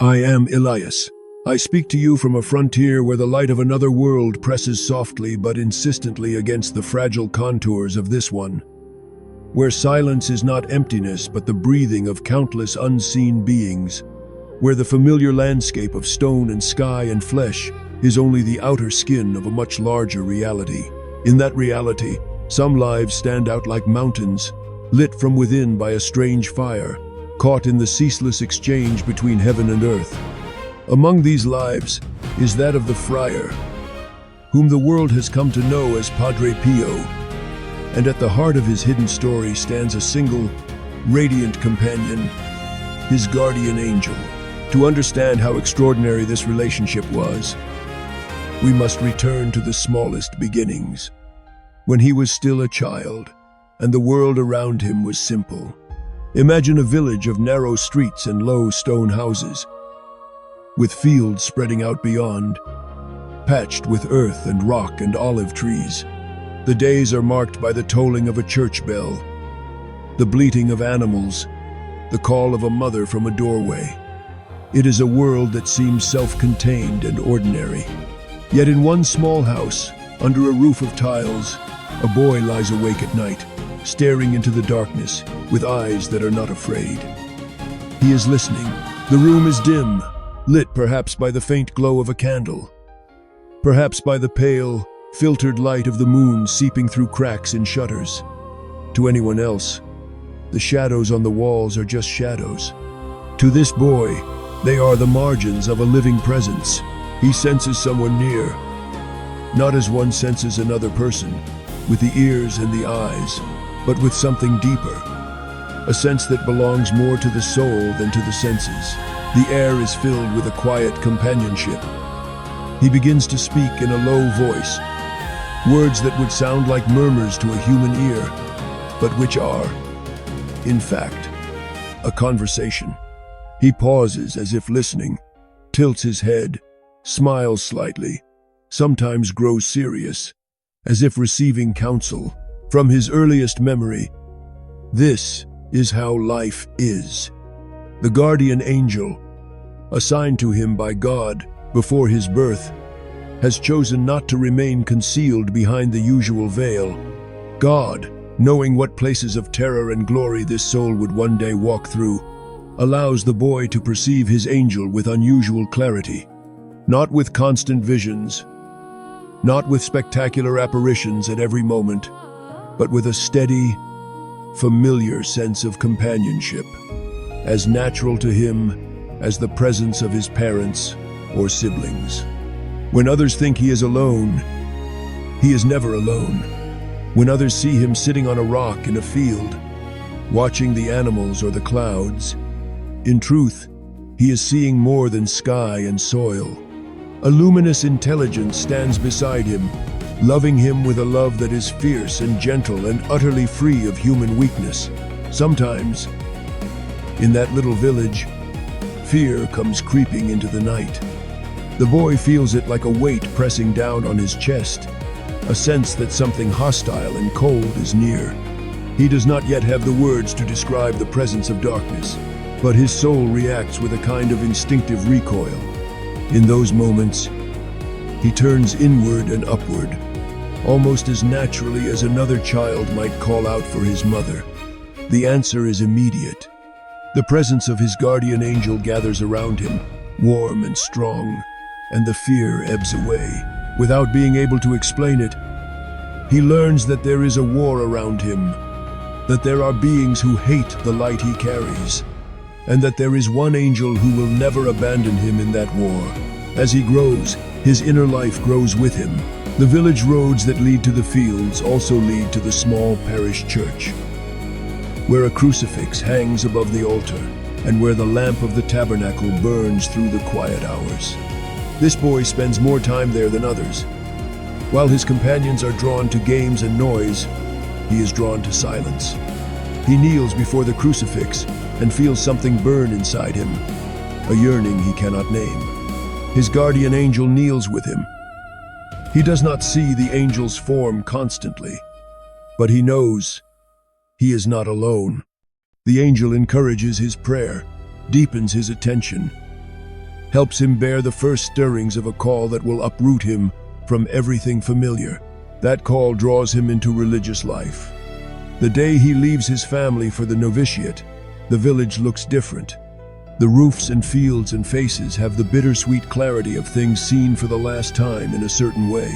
I am Elias. I speak to you from a frontier where the light of another world presses softly but insistently against the fragile contours of this one. Where silence is not emptiness but the breathing of countless unseen beings. Where the familiar landscape of stone and sky and flesh is only the outer skin of a much larger reality. In that reality, some lives stand out like mountains, lit from within by a strange fire, caught in the ceaseless exchange between heaven and earth. Among these lives is that of the Friar, whom the world has come to know as Padre Pio, and at the heart of his hidden story stands a single, radiant companion, his guardian angel. To understand how extraordinary this relationship was, we must return to the smallest beginnings, when he was still a child, and the world around him was simple. Imagine a village of narrow streets and low stone houses, with fields spreading out beyond, patched with earth and rock and olive trees. The days are marked by the tolling of a church bell, the bleating of animals, the call of a mother from a doorway. It is a world that seems self-contained and ordinary. Yet in one small house, under a roof of tiles, a boy lies awake at night, staring into the darkness with eyes that are not afraid. He is listening. The room is dim, lit perhaps by the faint glow of a candle, perhaps by the pale, filtered light of the moon seeping through cracks in shutters. To anyone else, the shadows on the walls are just shadows. To this boy, they are the margins of a living presence. He senses someone near, not as one senses another person, with the ears and the eyes, but with something deeper, a sense that belongs more to the soul than to the senses. The air is filled with a quiet companionship. He begins to speak in a low voice, words that would sound like murmurs to a human ear, but which are, in fact, a conversation. He pauses as if listening, tilts his head, smiles slightly, sometimes grows serious, as if receiving counsel. From his earliest memory, this is how life is. The guardian angel, assigned to him by God before his birth, has chosen not to remain concealed behind the usual veil. God, knowing what places of terror and glory this soul would one day walk through, allows the boy to perceive his angel with unusual clarity, not with constant visions, not with spectacular apparitions at every moment, but with a steady, familiar sense of companionship, as natural to him as the presence of his parents or siblings. When others think he is alone, he is never alone. When others see him sitting on a rock in a field, watching the animals or the clouds, in truth, he is seeing more than sky and soil. A luminous intelligence stands beside him, loving him with a love that is fierce and gentle and utterly free of human weakness. Sometimes, in that little village, fear comes creeping into the night. The boy feels it like a weight pressing down on his chest, a sense that something hostile and cold is near. He does not yet have the words to describe the presence of darkness, but his soul reacts with a kind of instinctive recoil. In those moments, he turns inward and upward, almost as naturally as another child might call out for his mother. The answer is immediate. The presence of his guardian angel gathers around him, warm and strong, and the fear ebbs away. Without being able to explain it, he learns that there is a war around him, that there are beings who hate the light he carries, and that there is one angel who will never abandon him in that war. As he grows, his inner life grows with him. The village roads that lead to the fields also lead to the small parish church, where a crucifix hangs above the altar and where the lamp of the tabernacle burns through the quiet hours. This boy spends more time there than others. While his companions are drawn to games and noise, he is drawn to silence. He kneels before the crucifix and feels something burn inside him, a yearning he cannot name. His guardian angel kneels with him. He does not see the angel's form constantly, but he knows he is not alone. The angel encourages his prayer, deepens his attention, helps him bear the first stirrings of a call that will uproot him from everything familiar. That call draws him into religious life. The day he leaves his family for the novitiate, the village looks different. The roofs and fields and faces have the bittersweet clarity of things seen for the last time in a certain way.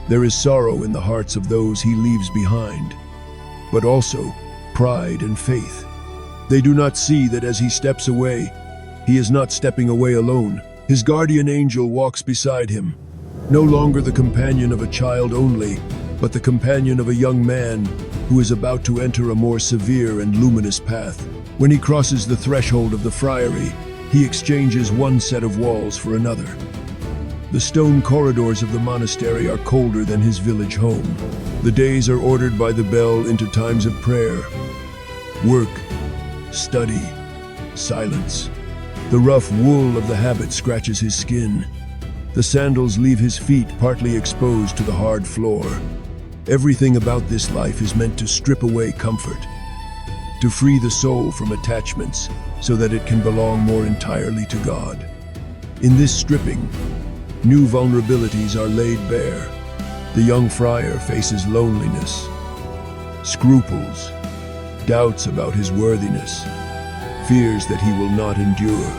There is sorrow in the hearts of those he leaves behind, but also pride and faith. They do not see that as he steps away, he is not stepping away alone. His guardian angel walks beside him, no longer the companion of a child only, but the companion of a young man who is about to enter a more severe and luminous path. When he crosses the threshold of the friary, he exchanges one set of walls for another. The stone corridors of the monastery are colder than his village home. The days are ordered by the bell into times of prayer, work, study, silence. The rough wool of the habit scratches his skin. The sandals leave his feet partly exposed to the hard floor. Everything about this life is meant to strip away comfort, to free the soul from attachments so that it can belong more entirely to God. In this stripping, new vulnerabilities are laid bare. The young friar faces loneliness, scruples, doubts about his worthiness, fears that he will not endure.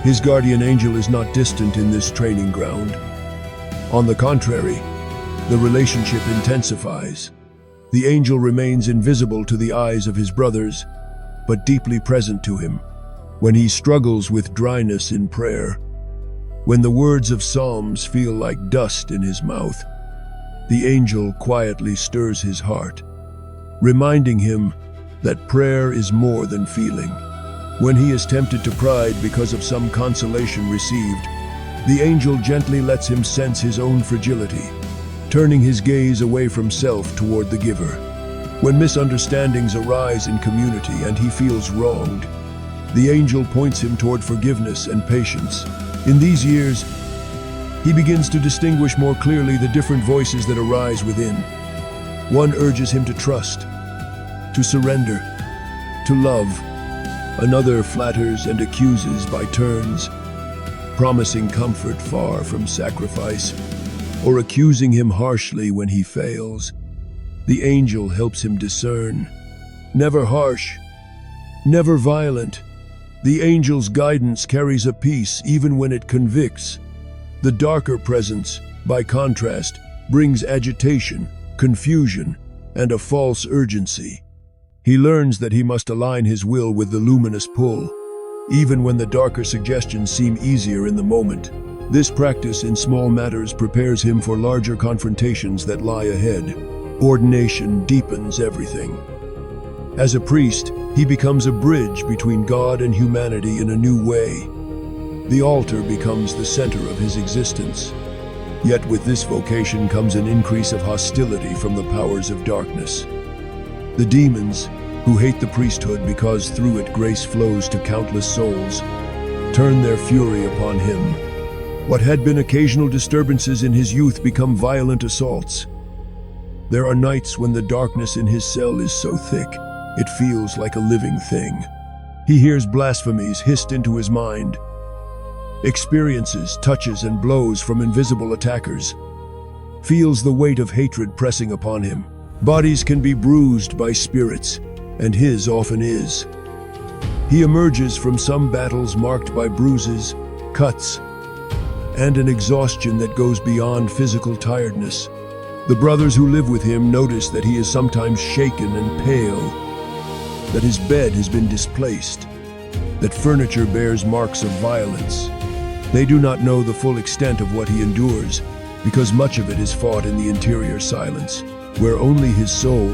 His guardian angel is not distant in this training ground. On the contrary, the relationship intensifies. The angel remains invisible to the eyes of his brothers, but deeply present to him. When he struggles with dryness in prayer, when the words of psalms feel like dust in his mouth, the angel quietly stirs his heart, reminding him that prayer is more than feeling. When he is tempted to pride because of some consolation received, the angel gently lets him sense his own fragility, turning his gaze away from self toward the giver. When misunderstandings arise in community and he feels wronged, the angel points him toward forgiveness and patience. In these years, he begins to distinguish more clearly the different voices that arise within. One urges him to trust, to surrender, to love. Another flatters and accuses by turns, promising comfort far from sacrifice, or accusing him harshly when he fails. The angel helps him discern. Never harsh, never violent. The angel's guidance carries a peace even when it convicts. The darker presence, by contrast, brings agitation, confusion, and a false urgency. He learns that he must align his will with the luminous pull, even when the darker suggestions seem easier in the moment. This practice in small matters prepares him for larger confrontations that lie ahead. Ordination deepens everything. As a priest, he becomes a bridge between God and humanity in a new way. The altar becomes the center of his existence. Yet with this vocation comes an increase of hostility from the powers of darkness. The demons, who hate the priesthood because through it grace flows to countless souls, turn their fury upon him. What had been occasional disturbances in his youth become violent assaults. There are nights when the darkness in his cell is so thick, it feels like a living thing. He hears blasphemies hissed into his mind, experiences touches and blows from invisible attackers, feels the weight of hatred pressing upon him. Bodies can be bruised by spirits, and his often is. He emerges from some battles marked by bruises, cuts, and an exhaustion that goes beyond physical tiredness. The brothers who live with him notice that he is sometimes shaken and pale, that his bed has been displaced, that furniture bears marks of violence. They do not know the full extent of what he endures, because much of it is fought in the interior silence, where only his soul,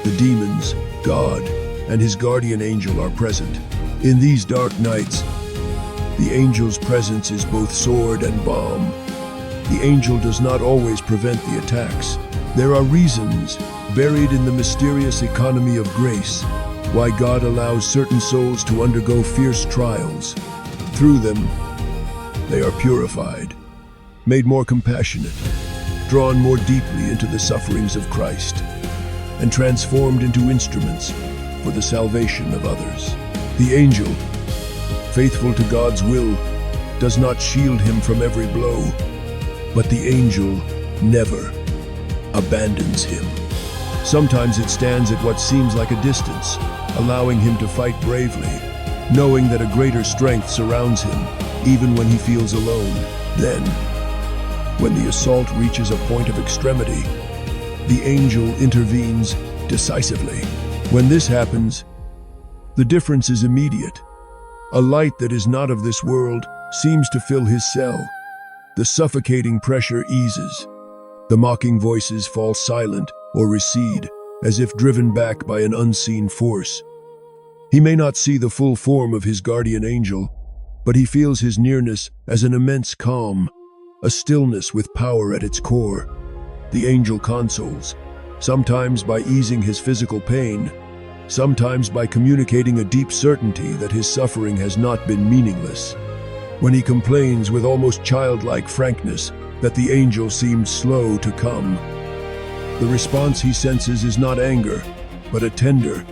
the demons, God, and his guardian angel are present. In these dark nights, the angel's presence is both sword and balm. The angel does not always prevent the attacks. There are reasons, buried in the mysterious economy of grace, why God allows certain souls to undergo fierce trials. Through them, they are purified, made more compassionate, drawn more deeply into the sufferings of Christ, and transformed into instruments for the salvation of others. The angel, faithful to God's will, does not shield him from every blow, but the angel never abandons him. Sometimes it stands at what seems like a distance, allowing him to fight bravely, knowing that a greater strength surrounds him, even when he feels alone. Then, when the assault reaches a point of extremity, the angel intervenes decisively. When this happens, the difference is immediate. A light that is not of this world seems to fill his cell. The suffocating pressure eases. The mocking voices fall silent or recede, as if driven back by an unseen force. He may not see the full form of his guardian angel, but he feels his nearness as an immense calm, a stillness with power at its core. The angel consoles, sometimes by easing his physical pain, sometimes by communicating a deep certainty that his suffering has not been meaningless. When he complains with almost childlike frankness that the angel seemed slow to come, the response he senses is not anger, but a tender,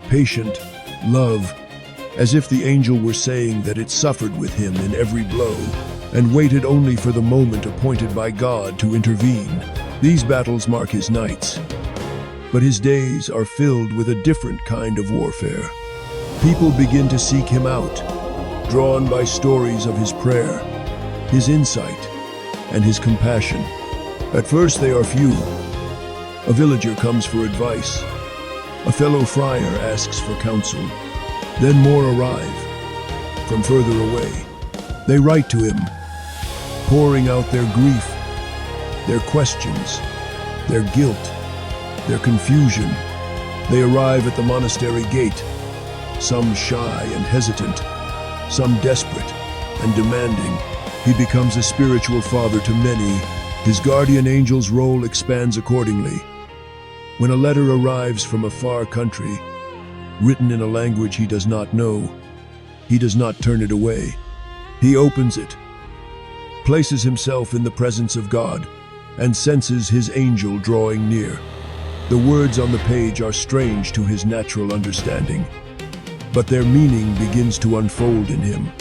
patient love, as if the angel were saying that it suffered with him in every blow and waited only for the moment appointed by God to intervene. These battles mark his nights, but his days are filled with a different kind of warfare. People begin to seek him out, drawn by stories of his prayer, his insight, and his compassion. At first they are few. A villager comes for advice. A fellow friar asks for counsel. Then more arrive from further away. They write to him, pouring out their grief, their questions, their guilt, their confusion. They arrive at the monastery gate, some shy and hesitant, some desperate and demanding. He becomes a spiritual father to many. His guardian angel's role expands accordingly. When a letter arrives from a far country, written in a language he does not know, he does not turn it away. He opens it, places himself in the presence of God, and senses his angel drawing near. The words on the page are strange to his natural understanding, but their meaning begins to unfold in him.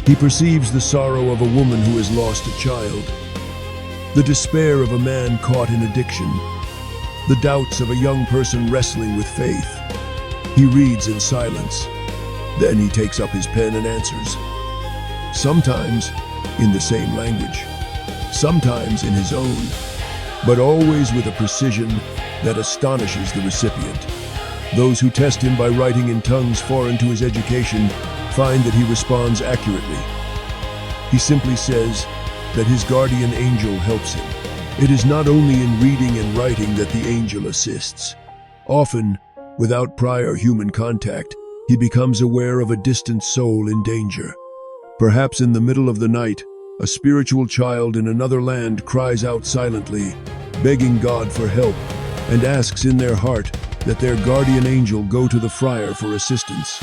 He perceives the sorrow of a woman who has lost a child, the despair of a man caught in addiction, the doubts of a young person wrestling with faith. He reads in silence. Then he takes up his pen and answers. Sometimes in the same language, sometimes in his own, but always with a precision that astonishes the recipient. Those who test him by writing in tongues foreign to his education find that he responds accurately. He simply says that his guardian angel helps him. It is not only in reading and writing that the angel assists. Often, without prior human contact, he becomes aware of a distant soul in danger. Perhaps in the middle of the night, a spiritual child in another land cries out silently, begging God for help, and asks in their heart that their guardian angel go to the friar for assistance.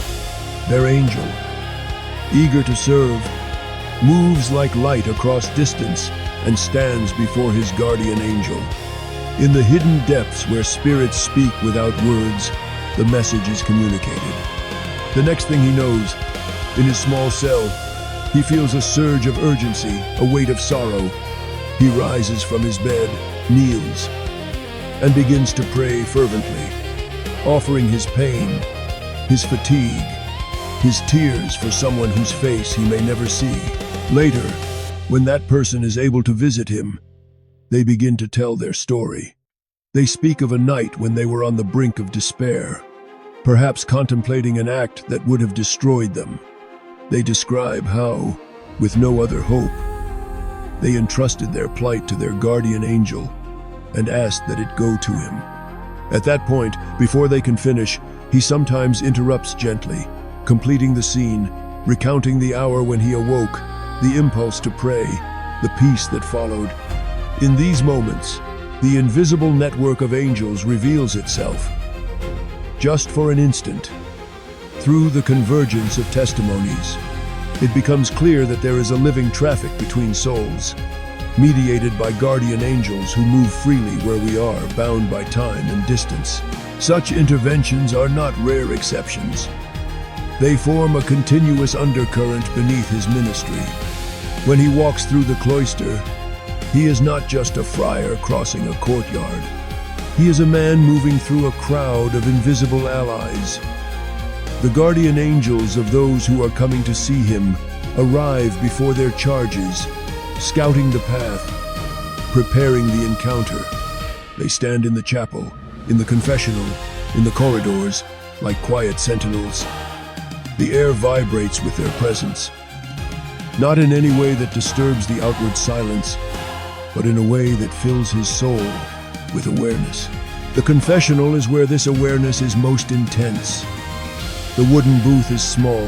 Their angel, eager to serve, moves like light across distance and stands before his guardian angel. In the hidden depths where spirits speak without words, the message is communicated. The next thing he knows, in his small cell, he feels a surge of urgency, a weight of sorrow. He rises from his bed, kneels, and begins to pray fervently, offering his pain, his fatigue, his tears for someone whose face he may never see. Later, when that person is able to visit him, they begin to tell their story. They speak of a night when they were on the brink of despair, perhaps contemplating an act that would have destroyed them. They describe how, with no other hope, they entrusted their plight to their guardian angel and asked that it go to him. At that point, before they can finish, he sometimes interrupts gently, completing the scene, recounting the hour when he awoke, the impulse to pray, the peace that followed. In these moments, the invisible network of angels reveals itself. Just for an instant, through the convergence of testimonies, it becomes clear that there is a living traffic between souls, mediated by guardian angels who move freely where we are, bound by time and distance. Such interventions are not rare exceptions. They form a continuous undercurrent beneath his ministry. When he walks through the cloister, he is not just a friar crossing a courtyard. He is a man moving through a crowd of invisible allies. The guardian angels of those who are coming to see him arrive before their charges, scouting the path, preparing the encounter. They stand in the chapel, in the confessional, in the corridors, like quiet sentinels. The air vibrates with their presence, not in any way that disturbs the outward silence, but in a way that fills his soul with awareness. The confessional is where this awareness is most intense. The wooden booth is small,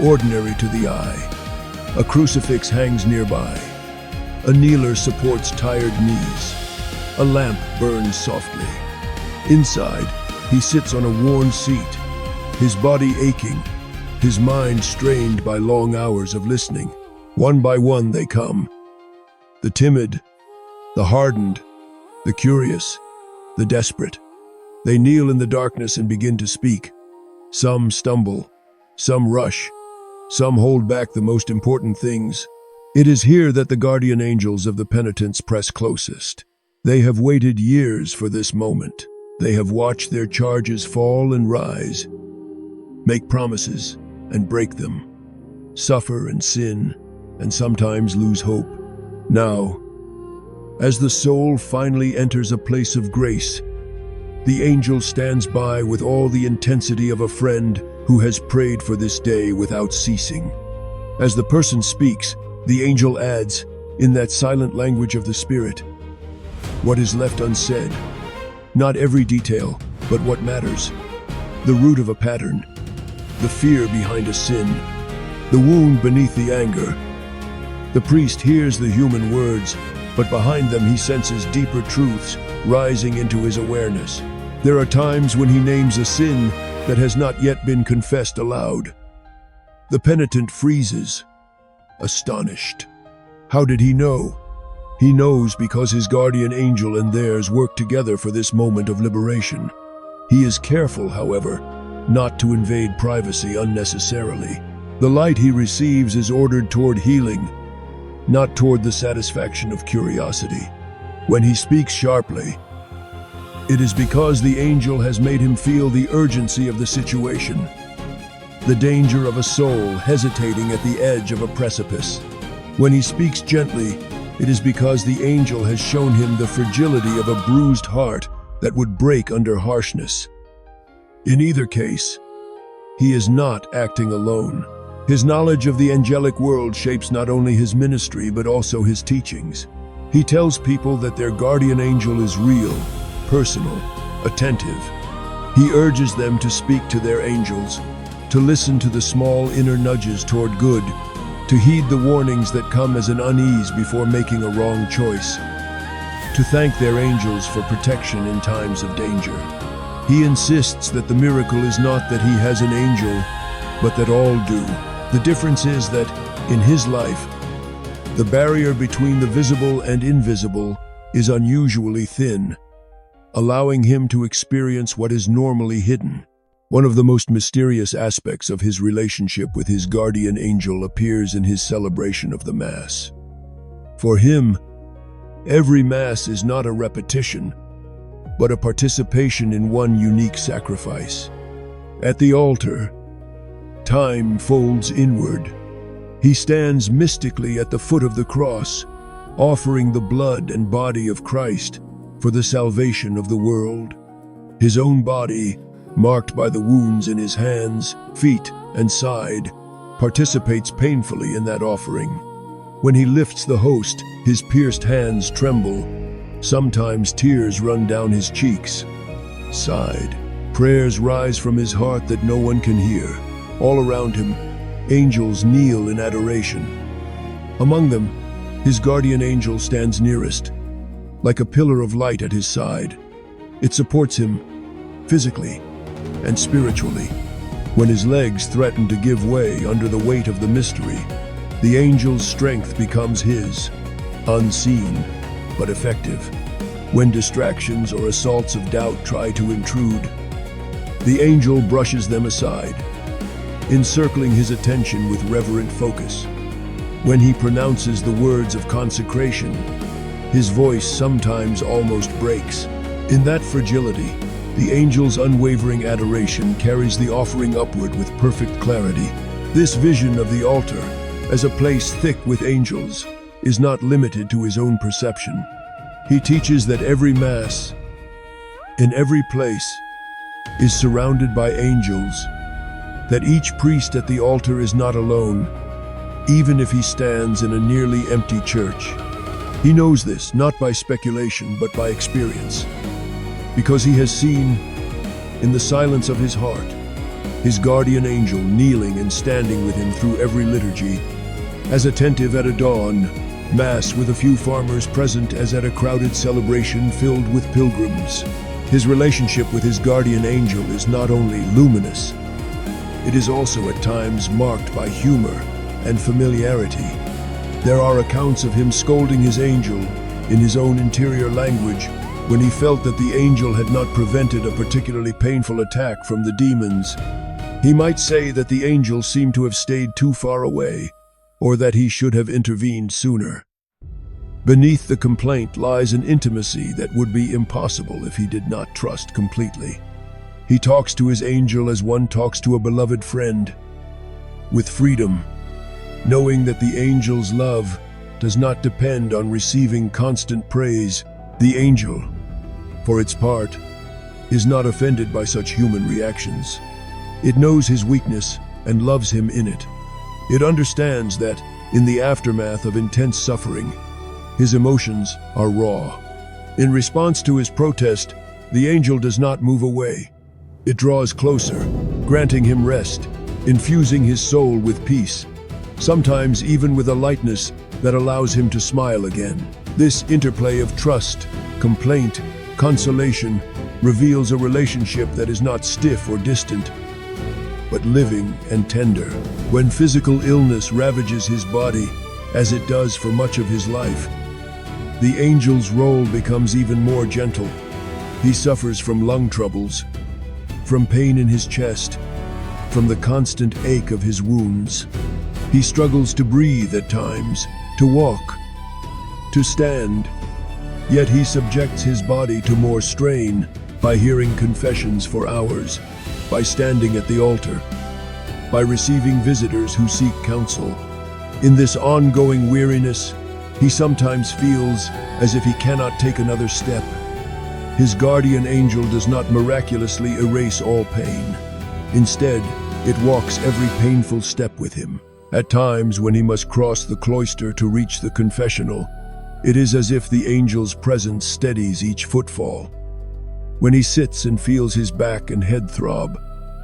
ordinary to the eye. A crucifix hangs nearby. A kneeler supports tired knees. A lamp burns softly. Inside, he sits on a worn seat, his body aching, his mind strained by long hours of listening. One by one they come. The timid, the hardened, the curious, the desperate. They kneel in the darkness and begin to speak. Some stumble, some rush, some hold back the most important things. It is here that the guardian angels of the penitents press closest. They have waited years for this moment. They have watched their charges fall and rise, make promises and break them, suffer and sin, and sometimes lose hope. Now, as the soul finally enters a place of grace, the angel stands by with all the intensity of a friend who has prayed for this day without ceasing. As the person speaks, the angel adds, in that silent language of the Spirit, what is left unsaid. Not every detail, but what matters. The root of a pattern, the fear behind a sin, the wound beneath the anger. The priest hears the human words, but behind them he senses deeper truths rising into his awareness. There are times when he names a sin that has not yet been confessed aloud. The penitent freezes, astonished. How did he know? He knows because his guardian angel and theirs work together for this moment of liberation. He is careful, however, not to invade privacy unnecessarily. The light he receives is ordered toward healing, not toward the satisfaction of curiosity. When he speaks sharply, it is because the angel has made him feel the urgency of the situation, the danger of a soul hesitating at the edge of a precipice. When he speaks gently, it is because the angel has shown him the fragility of a bruised heart that would break under harshness. In either case, he is not acting alone. His knowledge of the angelic world shapes not only his ministry but also his teachings. He tells people that their guardian angel is real, personal, attentive. He urges them to speak to their angels, to listen to the small inner nudges toward good, to heed the warnings that come as an unease before making a wrong choice, to thank their angels for protection in times of danger. He insists that the miracle is not that he has an angel, but that all do. The difference is that, in his life, the barrier between the visible and invisible is unusually thin, allowing him to experience what is normally hidden. One of the most mysterious aspects of his relationship with his guardian angel appears in his celebration of the Mass. For him, every Mass is not a repetition, but a participation in one unique sacrifice. At the altar, time folds inward. He stands mystically at the foot of the cross, offering the blood and body of Christ for the salvation of the world. His own body, marked by the wounds in his hands, feet, and side, participates painfully in that offering. When he lifts the host, his pierced hands tremble. Sometimes tears run down his cheeks. Sighed. Prayers rise from his heart that no one can hear. All around him, angels kneel in adoration. Among them, his guardian angel stands nearest, like a pillar of light at his side. It supports him physically and spiritually. When his legs threaten to give way under the weight of the mystery, the angel's strength becomes his, unseen but effective. When distractions or assaults of doubt try to intrude, the angel brushes them aside, encircling his attention with reverent focus. When he pronounces the words of consecration, his voice sometimes almost breaks. In that fragility, the angel's unwavering adoration carries the offering upward with perfect clarity. This vision of the altar, as a place thick with angels, is not limited to his own perception. He teaches that every Mass, in every place, is surrounded by angels, that each priest at the altar is not alone, even if he stands in a nearly empty church. He knows this not by speculation but by experience, because he has seen, in the silence of his heart, his guardian angel kneeling and standing with him through every liturgy, as attentive at a dawn Mass with a few farmers present as at a crowded celebration filled with pilgrims. His relationship with his guardian angel is not only luminous, it is also at times marked by humor and familiarity. There are accounts of him scolding his angel in his own interior language when he felt that the angel had not prevented a particularly painful attack from the demons. He might say that the angel seemed to have stayed too far away, or that he should have intervened sooner. Beneath the complaint lies an intimacy that would be impossible if he did not trust completely. He talks to his angel as one talks to a beloved friend, with freedom, knowing that the angel's love does not depend on receiving constant praise. The angel, for its part, is not offended by such human reactions. It knows his weakness and loves him in it. It understands that, in the aftermath of intense suffering, his emotions are raw. In response to his protest, the angel does not move away. It draws closer, granting him rest, infusing his soul with peace, sometimes even with a lightness that allows him to smile again. This interplay of trust, complaint, consolation reveals a relationship that is not stiff or distant, but living and tender. When physical illness ravages his body, as it does for much of his life, the angel's role becomes even more gentle. He suffers from lung troubles, from pain in his chest, from the constant ache of his wounds. He struggles to breathe at times, to walk, to stand, yet he subjects his body to more strain by hearing confessions for hours, by standing at the altar, by receiving visitors who seek counsel. In this ongoing weariness, he sometimes feels as if he cannot take another step. His guardian angel does not miraculously erase all pain. Instead, it walks every painful step with him. At times, when he must cross the cloister to reach the confessional, it is as if the angel's presence steadies each footfall. When he sits and feels his back and head throb,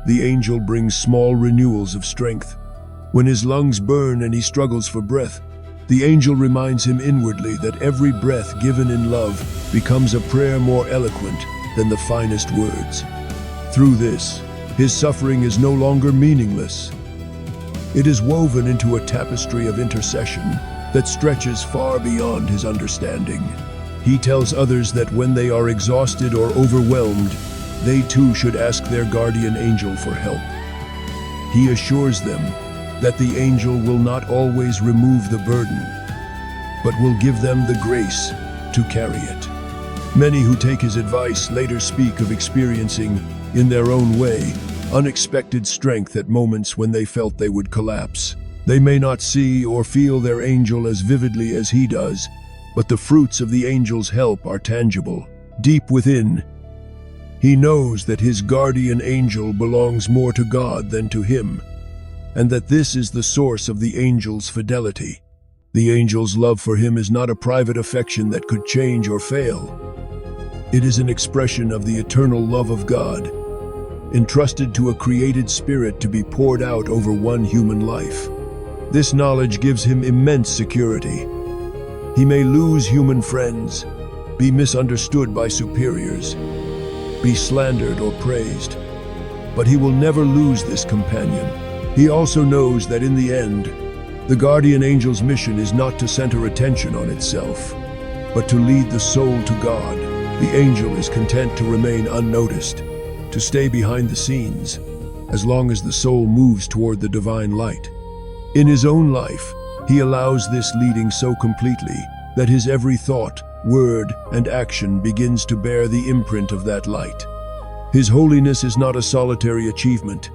the angel brings small renewals of strength. When his lungs burn and he struggles for breath, the angel reminds him inwardly that every breath given in love becomes a prayer more eloquent than the finest words. Through this, his suffering is no longer meaningless. It is woven into a tapestry of intercession that stretches far beyond his understanding. He tells others that when they are exhausted or overwhelmed, they too should ask their guardian angel for help. He assures them that the angel will not always remove the burden, but will give them the grace to carry it. Many who take his advice later speak of experiencing, in their own way, unexpected strength at moments when they felt they would collapse. They may not see or feel their angel as vividly as he does, but the fruits of the angel's help are tangible. Deep within, he knows that his guardian angel belongs more to God than to him, and that this is the source of the angel's fidelity. The angel's love for him is not a private affection that could change or fail. It is an expression of the eternal love of God, entrusted to a created spirit to be poured out over one human life. This knowledge gives him immense security. He may lose human friends, be misunderstood by superiors, be slandered or praised, but he will never lose this companion. He also knows that in the end, the guardian angel's mission is not to center attention on itself, but to lead the soul to God. The angel is content to remain unnoticed, to stay behind the scenes, as long as the soul moves toward the divine light. In his own life, He allows this leading so completely that his every thought, word, and action begins to bear the imprint of that light. His holiness is not a solitary achievement.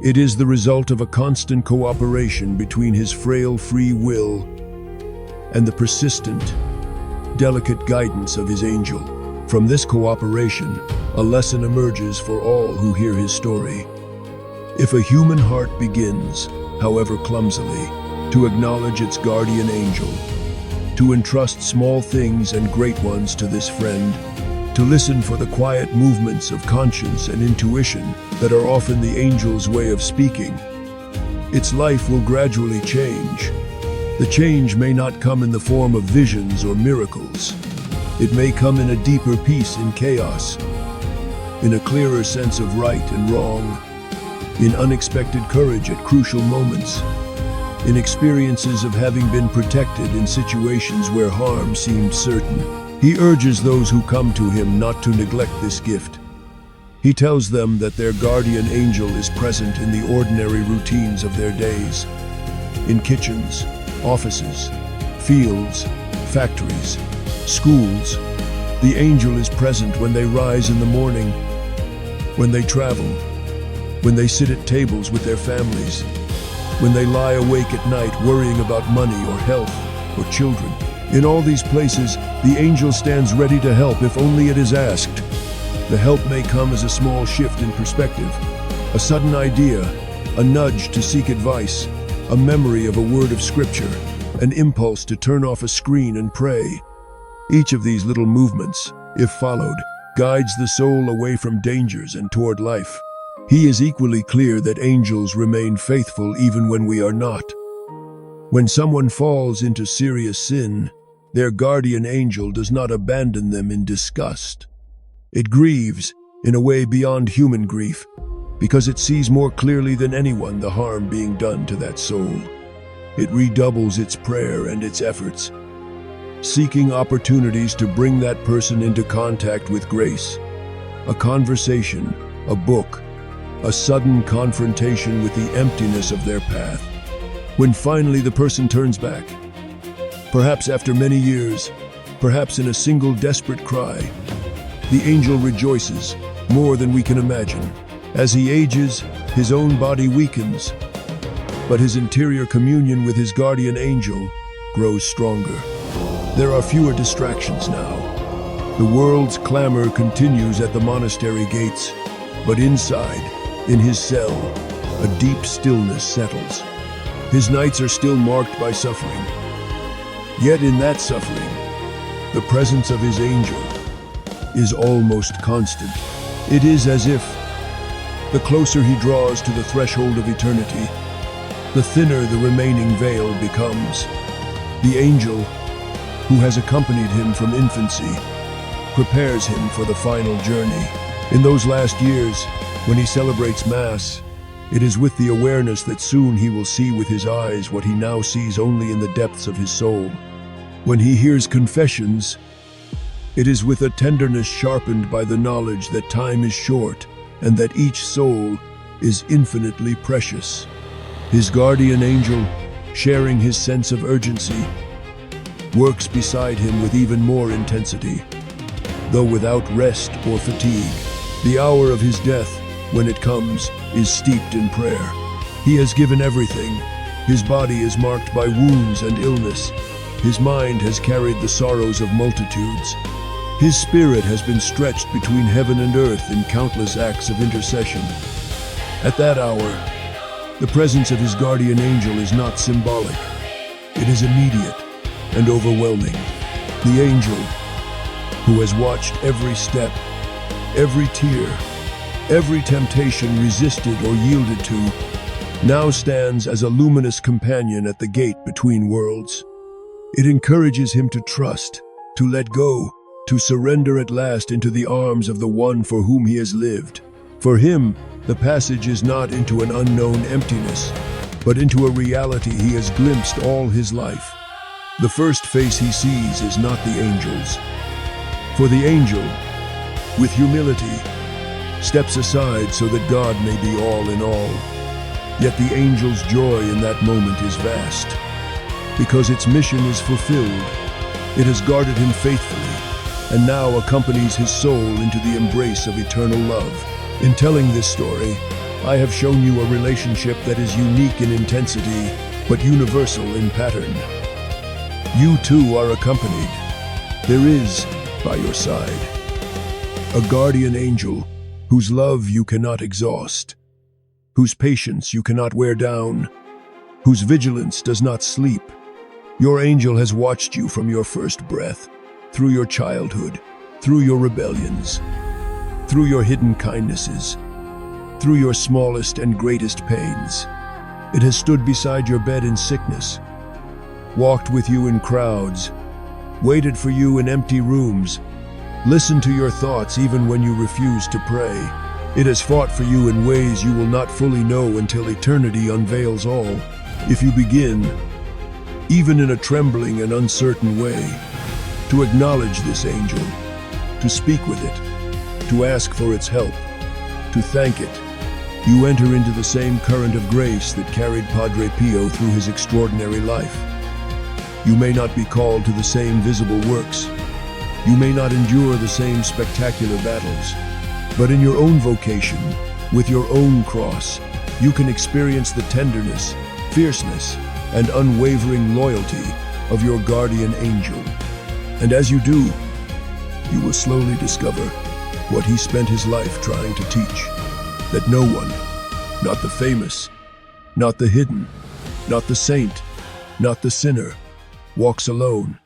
It is the result of a constant cooperation between his frail free will and the persistent, delicate guidance of his angel. From this cooperation, a lesson emerges for all who hear his story. If a human heart begins, however clumsily, to acknowledge its guardian angel, to entrust small things and great ones to this friend, to listen for the quiet movements of conscience and intuition that are often the angel's way of speaking, its life will gradually change. The change may not come in the form of visions or miracles. It may come in a deeper peace in chaos, in a clearer sense of right and wrong, in unexpected courage at crucial moments, in experiences of having been protected in situations where harm seemed certain. He urges those who come to him not to neglect this gift. He tells them that their guardian angel is present in the ordinary routines of their days, in kitchens, offices, fields, factories, schools. The angel is present when they rise in the morning, when they travel, when they sit at tables with their families, when they lie awake at night worrying about money or health or children. In all these places, the angel stands ready to help if only it is asked. The help may come as a small shift in perspective, a sudden idea, a nudge to seek advice, a memory of a word of scripture, an impulse to turn off a screen and pray. Each of these little movements, if followed, guides the soul away from dangers and toward life. He is equally clear that angels remain faithful even when we are not. When someone falls into serious sin, their guardian angel does not abandon them in disgust. It grieves, in a way beyond human grief, because it sees more clearly than anyone the harm being done to that soul. It redoubles its prayer and its efforts, seeking opportunities to bring that person into contact with grace. A conversation, a book, a sudden confrontation with the emptiness of their path. When finally the person turns back, perhaps after many years, perhaps in a single desperate cry, the angel rejoices more than we can imagine. As he ages, his own body weakens, but his interior communion with his guardian angel grows stronger. There are fewer distractions now. The world's clamor continues at the monastery gates, but inside, in his cell, a deep stillness settles. His nights are still marked by suffering. Yet in that suffering, the presence of his angel is almost constant. It is as if, the closer he draws to the threshold of eternity, the thinner the remaining veil becomes. The angel, who has accompanied him from infancy, prepares him for the final journey. In those last years, when he celebrates Mass, it is with the awareness that soon he will see with his eyes what he now sees only in the depths of his soul. When he hears confessions, it is with a tenderness sharpened by the knowledge that time is short and that each soul is infinitely precious. His guardian angel, sharing his sense of urgency, works beside him with even more intensity, though without rest or fatigue. The hour of his death, when it comes, is steeped in prayer. He has given everything. His body is marked by wounds and illness. His mind has carried the sorrows of multitudes. His spirit has been stretched between heaven and earth in countless acts of intercession. At that hour, the presence of his guardian angel is not symbolic. It is immediate and overwhelming. The angel, who has watched every step, every tear, every temptation resisted or yielded to, now stands as a luminous companion at the gate between worlds. It encourages him to trust, to let go, to surrender at last into the arms of the one for whom he has lived. For him, the passage is not into an unknown emptiness, but into a reality he has glimpsed all his life. The first face he sees is not the angel's. For the angel, with humility, steps aside so that God may be all in all. Yet the angel's joy in that moment is vast. because its mission is fulfilled. It has guarded him faithfully, and now accompanies his soul into the embrace of eternal love. In telling this story, I have shown you a relationship that is unique in intensity, but universal in pattern. You too are accompanied. There is, by your side, a guardian angel whose love you cannot exhaust, whose patience you cannot wear down, whose vigilance does not sleep. Your angel has watched you from your first breath, through your childhood, through your rebellions, through your hidden kindnesses, through your smallest and greatest pains. It has stood beside your bed in sickness, walked with you in crowds, waited for you in empty rooms, listened to your thoughts even when you refused to pray. It has fought for you in ways you will not fully know until eternity unveils all. If you begin, even in a trembling and uncertain way, to acknowledge this angel, to speak with it, to ask for its help, to thank it, you enter into the same current of grace that carried Padre Pio through his extraordinary life. You may not be called to the same visible works. You may not endure the same spectacular battles. But in your own vocation, with your own cross, you can experience the tenderness, fierceness, and unwavering loyalty of your guardian angel. And as you do, you will slowly discover what he spent his life trying to teach. That no one, not the famous, not the hidden, not the saint, not the sinner, walks alone.